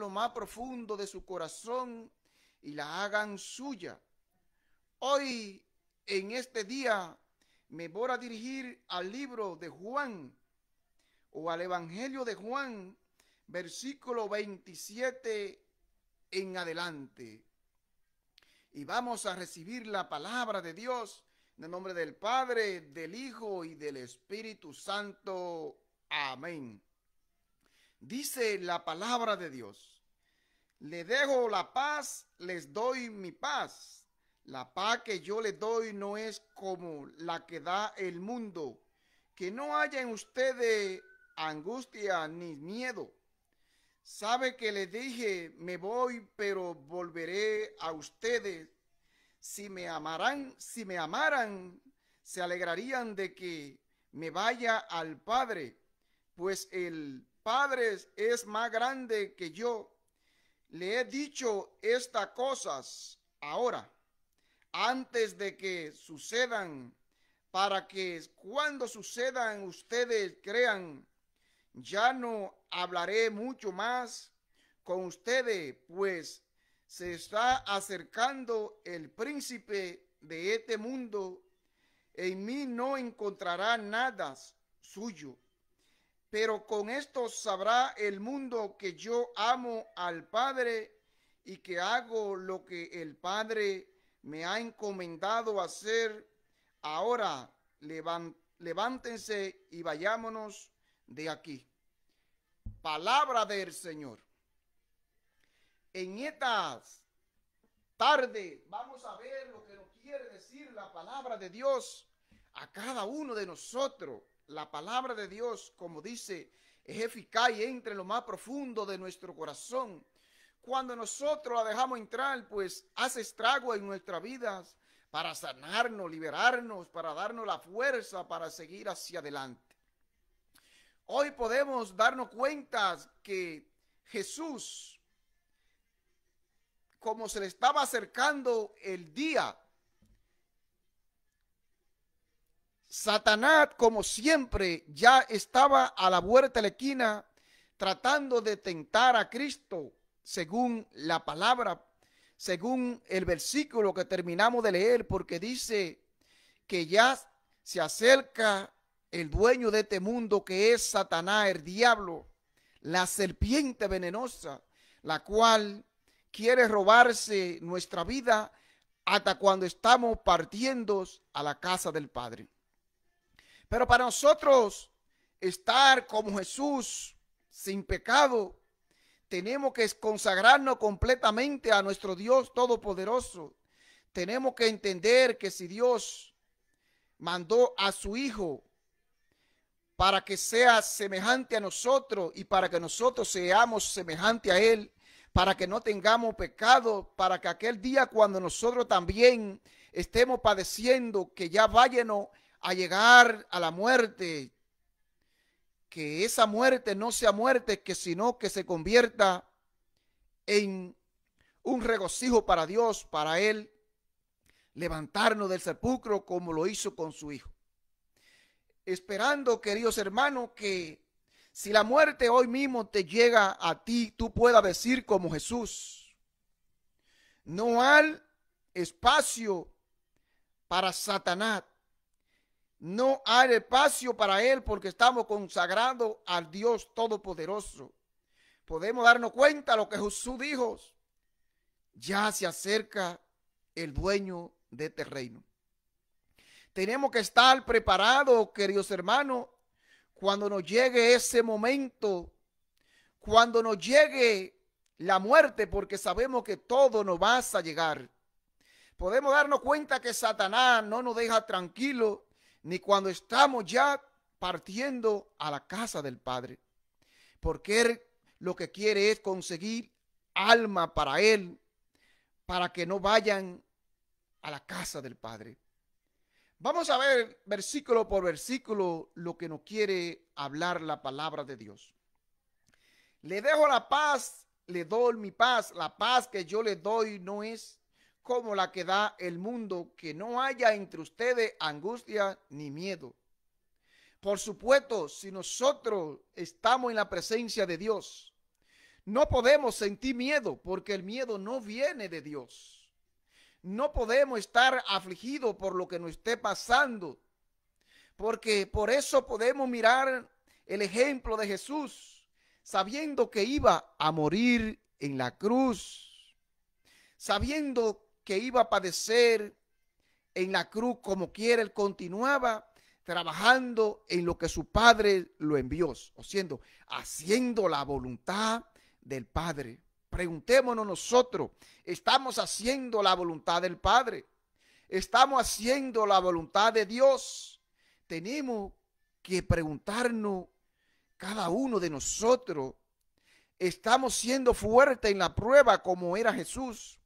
lo más profundo de su corazón y la hagan suya. Hoy, en este día, me voy a dirigir al libro de Juan o al Evangelio de Juan, versículo 27 en adelante. Y vamos a recibir la palabra de Dios en el nombre del Padre, del Hijo y del Espíritu Santo. Amén. Dice la palabra de Dios: le dejo la paz, les doy mi paz. La paz que yo les doy no es como la que da el mundo. Que no haya en ustedes angustia ni miedo. Sabe que les dije, me voy, pero volveré a ustedes. Si me amaran, se alegrarían de que me vaya al Padre, pues el Padre es más grande que yo. Le he dicho estas cosas ahora, antes de que sucedan, para que cuando sucedan ustedes crean. Ya no hablaré mucho más con ustedes, pues se está acercando el príncipe de este mundo. En mí no encontrará nada suyo, pero con esto sabrá el mundo que yo amo al Padre y que hago lo que el Padre me ha encomendado hacer. Ahora levántense y vayámonos de aquí. Palabra del Señor. En esta tarde vamos a ver lo que nos quiere decir la palabra de Dios a cada uno de nosotros. La palabra de Dios, como dice, es eficaz y entra en lo más profundo de nuestro corazón. Cuando nosotros la dejamos entrar, pues hace estrago en nuestras vidas para sanarnos, liberarnos, para darnos la fuerza para seguir hacia adelante. Hoy podemos darnos cuenta que Jesús, como se le estaba acercando el día, Satanás, como siempre, ya estaba a la vuelta de la esquina tratando de tentar a Cristo, según la palabra, según el versículo que terminamos de leer, porque dice que ya se acerca el dueño de este mundo, que es Satanás, el diablo, la serpiente venenosa, la cual quiere robarse nuestra vida hasta cuando estamos partiendo a la casa del Padre. Pero para nosotros estar como Jesús, sin pecado, tenemos que consagrarnos completamente a nuestro Dios Todopoderoso. Tenemos que entender que si Dios mandó a su Hijo para que sea semejante a nosotros y para que nosotros seamos semejantes a Él, para que no tengamos pecado, para que aquel día cuando nosotros también estemos padeciendo, que ya váyanos a llegar a la muerte, que esa muerte no sea muerte, que sino que se convierta en un regocijo para Dios, para Él levantarnos del sepulcro como lo hizo con su Hijo. Esperando, queridos hermanos, que si la muerte hoy mismo te llega a ti, tú puedas decir como Jesús: no hay espacio para Satanás, no hay espacio para él, porque estamos consagrados al Dios Todopoderoso. Podemos darnos cuenta de lo que Jesús dijo: ya se acerca el dueño de este reino. Tenemos que estar preparados, queridos hermanos, cuando nos llegue ese momento, cuando nos llegue la muerte, porque sabemos que todo nos va a llegar. Podemos darnos cuenta que Satanás no nos deja tranquilos, ni cuando estamos ya partiendo a la casa del Padre, porque Él lo que quiere es conseguir alma para Él, para que no vayan a la casa del Padre. Vamos a ver versículo por versículo lo que nos quiere hablar la palabra de Dios. Le dejo la paz, le doy mi paz. La paz que yo le doy no es como la que da el mundo, que no haya entre ustedes angustia ni miedo. Por supuesto, si nosotros estamos en la presencia de Dios, No podemos sentir miedo porque el miedo no viene de Dios. No podemos estar afligidos por lo que nos esté pasando, porque por eso podemos mirar el ejemplo de Jesús, sabiendo que iba a morir en la cruz, sabiendo que iba a padecer en la cruz como quiera. Él continuaba trabajando en lo que su Padre lo envió, o siendo, haciendo la voluntad del Padre. Preguntémonos nosotros, ¿estamos haciendo la voluntad del Padre? ¿Estamos haciendo la voluntad de Dios? Tenemos que preguntarnos cada uno de nosotros, ¿estamos siendo fuertes en la prueba como era Jesús?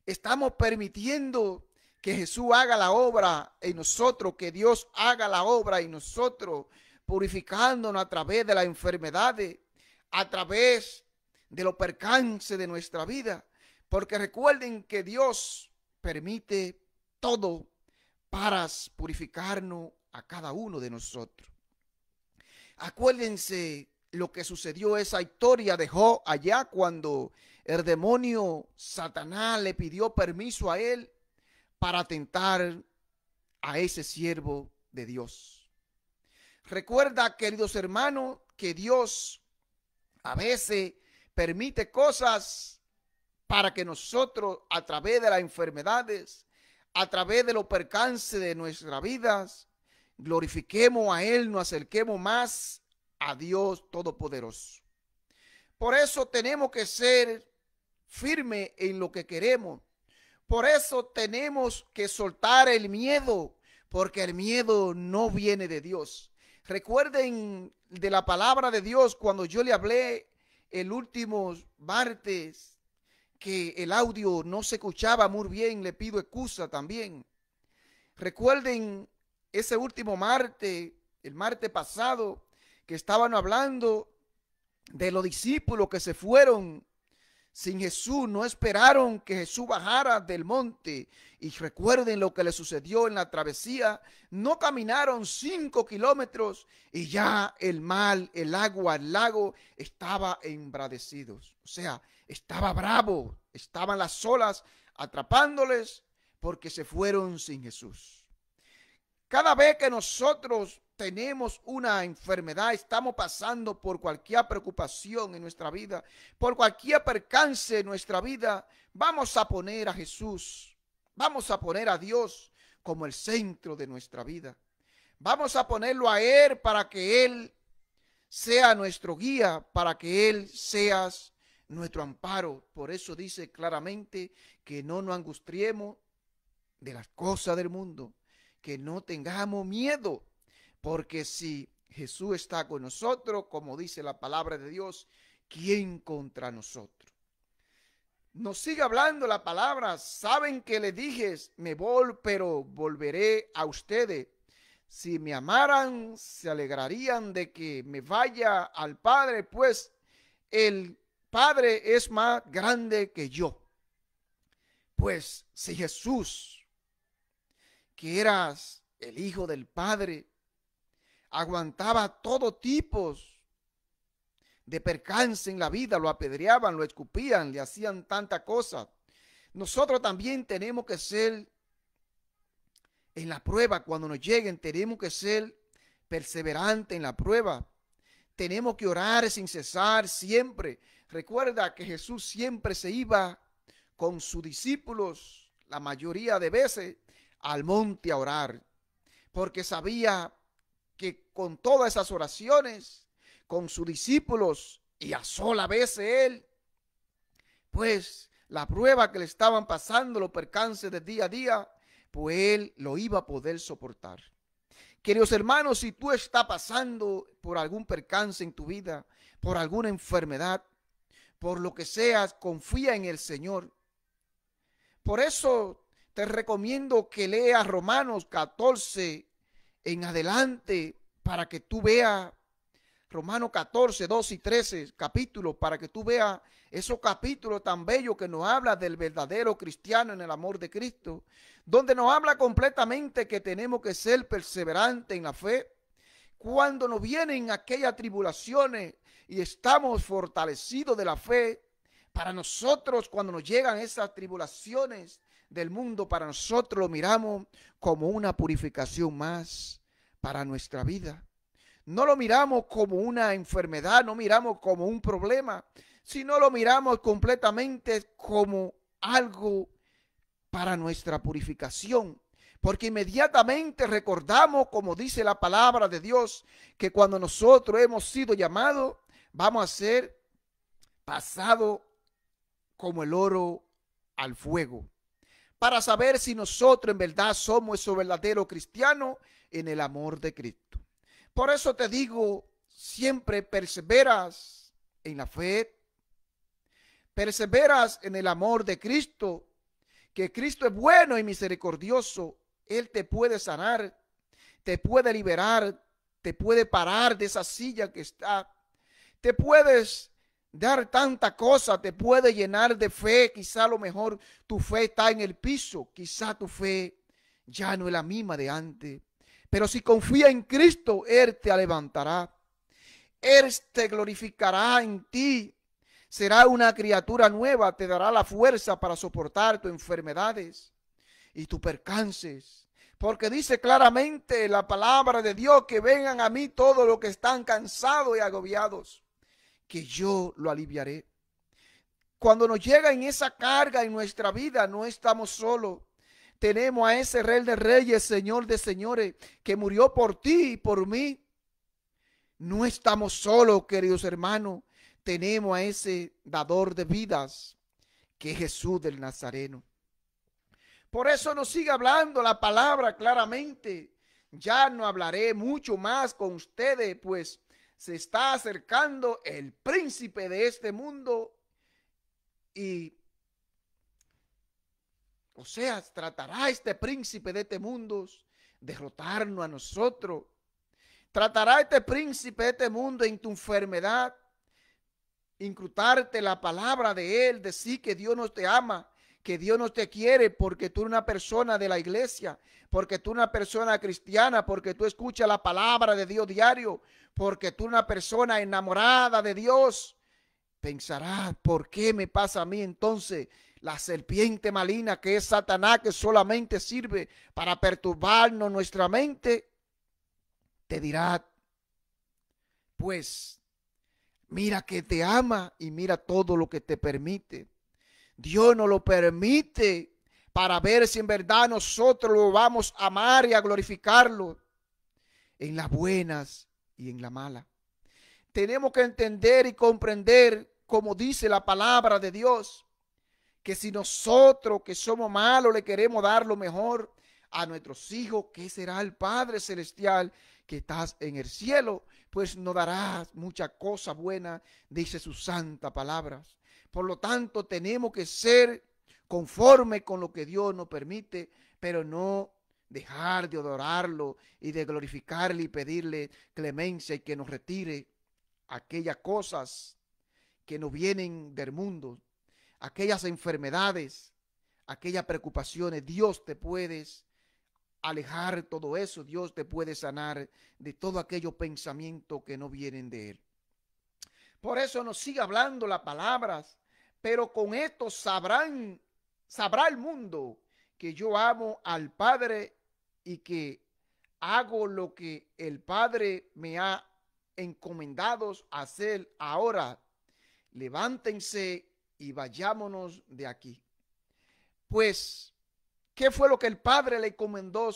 ¿Estamos permitiendo que Jesús haga la obra en nosotros, que Dios haga la obra en nosotros, purificándonos a través de las enfermedades, a través de los percances de nuestra vida? Porque recuerden que Dios permite todo para purificarnos a cada uno de nosotros. Acuérdense lo que sucedió, esa historia de Job allá cuando el demonio Satanás le pidió permiso a él para tentar a ese siervo de Dios. Recuerda, queridos hermanos, que Dios a veces permite cosas para que nosotros, a través de las enfermedades, a través de los percances de nuestras vidas, glorifiquemos a Él, nos acerquemos más a Dios Todopoderoso. Por eso tenemos que ser firmes en lo que queremos. Por eso tenemos que soltar el miedo, porque el miedo no viene de Dios. Recuerden de la palabra de Dios cuando yo le hablé el último martes, que el audio no se escuchaba muy bien, le pido excusa también. Recuerden ese último martes, el martes pasado, que estaban hablando de los discípulos que se fueron sin Jesús, no esperaron que Jesús bajara del monte. Y recuerden lo que le sucedió en la travesía. No caminaron 5 kilómetros y ya el mar, el agua, el lago estaba embravecidos. O sea, estaba bravo, estaban las olas atrapándoles porque se fueron sin Jesús. Cada vez que nosotros tenemos una enfermedad, estamos pasando por cualquier preocupación en nuestra vida, por cualquier percance en nuestra vida, vamos a poner a Jesús, vamos a poner a Dios como el centro de nuestra vida. Vamos a ponerlo a Él para que Él sea nuestro guía, para que Él sea nuestro amparo. Por eso dice claramente que no nos angustiemos de las cosas del mundo, que no tengamos miedo. Porque si Jesús está con nosotros, como dice la palabra de Dios, ¿quién contra nosotros? Nos sigue hablando la palabra. Saben que le dije, me voy, pero volveré a ustedes. Si me amaran, se alegrarían de que me vaya al Padre, pues el Padre es más grande que yo. Pues si Jesús, que eras el Hijo del Padre, aguantaba todo tipo de percance en la vida, lo apedreaban, lo escupían, le hacían tanta cosa. Nosotros también tenemos que ser en la prueba, cuando nos lleguen, tenemos que ser perseverantes en la prueba. Tenemos que orar sin cesar siempre. Recuerda que Jesús siempre se iba con sus discípulos, la mayoría de veces, al monte a orar, porque sabía que con todas esas oraciones, con sus discípulos y a sola vez él, pues la prueba que le estaban pasando, los percances de día a día, pues él lo iba a poder soportar. Queridos hermanos, si tú estás pasando por algún percance en tu vida, por alguna enfermedad, por lo que seas, confía en el Señor. Por eso te recomiendo que leas Romanos 14 en adelante, para que tú veas Romanos 14, 2 y 13 capítulos, para que tú veas esos capítulos tan bellos que nos habla del verdadero cristiano en el amor de Cristo, donde nos habla completamente que tenemos que ser perseverantes en la fe. Cuando nos vienen aquellas tribulaciones, y estamos fortalecidos de la fe, para nosotros cuando nos llegan esas tribulaciones del mundo, para nosotros lo miramos como una purificación más para nuestra vida. No lo miramos como una enfermedad, no miramos como un problema, sino lo miramos completamente como algo para nuestra purificación. Porque inmediatamente recordamos, como dice la palabra de Dios, que cuando nosotros hemos sido llamados, vamos a ser pasados como el oro al fuego, para saber si nosotros en verdad somos esos verdaderos cristianos en el amor de Cristo. Por eso te digo, siempre perseveras en la fe, perseveras en el amor de Cristo, que Cristo es bueno y misericordioso. Él te puede sanar, te puede liberar, te puede parar de esa silla que está, te puedes dar tanta cosa, te puede llenar de fe. Quizá a lo mejor tu fe está en el piso, quizá tu fe ya no es la misma de antes, pero si confía en Cristo, Él te levantará, Él te glorificará en ti, será una criatura nueva, te dará la fuerza para soportar tus enfermedades y tus percances, porque dice claramente la palabra de Dios que vengan a mí todos los que están cansados y agobiados, que yo lo aliviaré. Cuando nos llega en esa carga en nuestra vida, no estamos solos. Tenemos a ese Rey de Reyes, Señor de Señores, que murió por ti y por mí. No estamos solos, queridos hermanos. Tenemos a ese dador de vidas, que es Jesús del Nazareno. Por eso nos sigue hablando la palabra claramente. Ya no hablaré mucho más con ustedes, pues se está acercando el príncipe de este mundo y, o sea, tratará este príncipe de este mundo derrotarnos a nosotros. Tratará este príncipe de este mundo en tu enfermedad, incrustarte la palabra de él, decir que Dios no te ama, que Dios no te quiere porque tú eres una persona de la iglesia, porque tú eres una persona cristiana, porque tú escuchas la palabra de Dios diario, porque tú eres una persona enamorada de Dios. Pensarás, ¿por qué me pasa a mí entonces? La serpiente maligna que es Satanás, que solamente sirve para perturbarnos nuestra mente, te dirá, pues mira que te ama y mira todo lo que te permite. Dios nos lo permite para ver si en verdad nosotros lo vamos a amar y a glorificarlo en las buenas y en la mala. Tenemos que entender y comprender, como dice la palabra de Dios, que si nosotros que somos malos le queremos dar lo mejor a nuestros hijos, ¿qué será el Padre Celestial que estás en el cielo? Pues nos dará muchas cosas buenas, dice sus santas palabras. Por lo tanto, tenemos que ser conforme con lo que Dios nos permite, pero no dejar de adorarlo y de glorificarle y pedirle clemencia y que nos retire aquellas cosas que nos vienen del mundo, aquellas enfermedades, aquellas preocupaciones. Dios te puede alejar todo eso, Dios te puede sanar de todo aquellos pensamientos que no vienen de Él. Por eso nos sigue hablando las palabras, pero con esto sabrá el mundo que yo amo al Padre y que hago lo que el Padre me ha encomendado a hacer. Ahora, levántense y vayámonos de aquí. Pues, ¿qué fue lo que el Padre le encomendó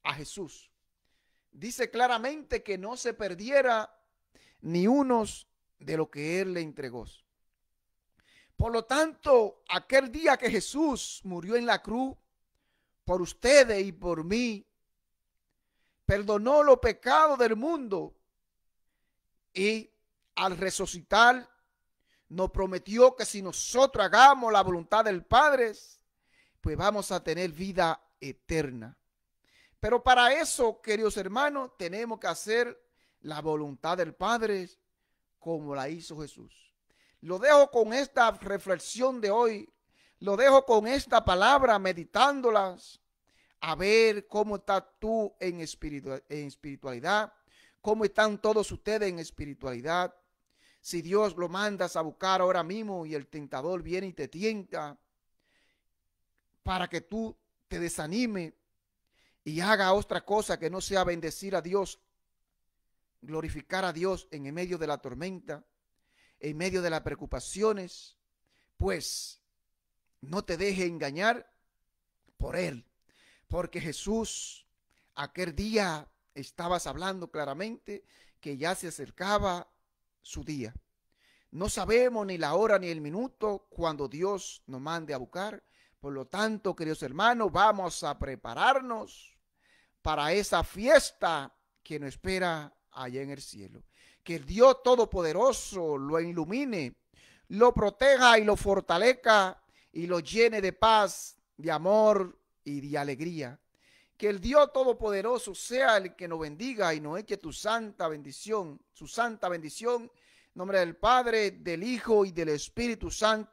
a Jesús? Dice claramente que no se perdiera ni unos de lo que Él le entregó. Por lo tanto, aquel día que Jesús murió en la cruz por ustedes y por mí, perdonó los pecados del mundo y al resucitar nos prometió que si nosotros hagamos la voluntad del Padre, pues vamos a tener vida eterna. Pero para eso, queridos hermanos, tenemos que hacer la voluntad del Padre como la hizo Jesús. Lo dejo con esta reflexión de hoy, lo dejo con esta palabra, meditándolas, a ver cómo estás tú en espiritualidad, cómo están todos ustedes en espiritualidad, Si Dios lo mandas a buscar ahora mismo y el tentador viene y te tienta para que tú te desanime y haga otra cosa que no sea bendecir a Dios, glorificar a Dios en el medio de la tormenta, en medio de las preocupaciones, pues no te deje engañar por él, porque Jesús aquel día estabas hablando claramente que ya se acercaba su día. No sabemos ni la hora ni el minuto cuando Dios nos mande a buscar. Por lo tanto, queridos hermanos, vamos a prepararnos para esa fiesta que nos espera allá en el cielo. Que el Dios Todopoderoso lo ilumine, lo proteja y lo fortalezca y lo llene de paz, de amor y de alegría. Que el Dios Todopoderoso sea el que nos bendiga y nos eche tu santa bendición, su santa bendición, en nombre del Padre, del Hijo y del Espíritu Santo.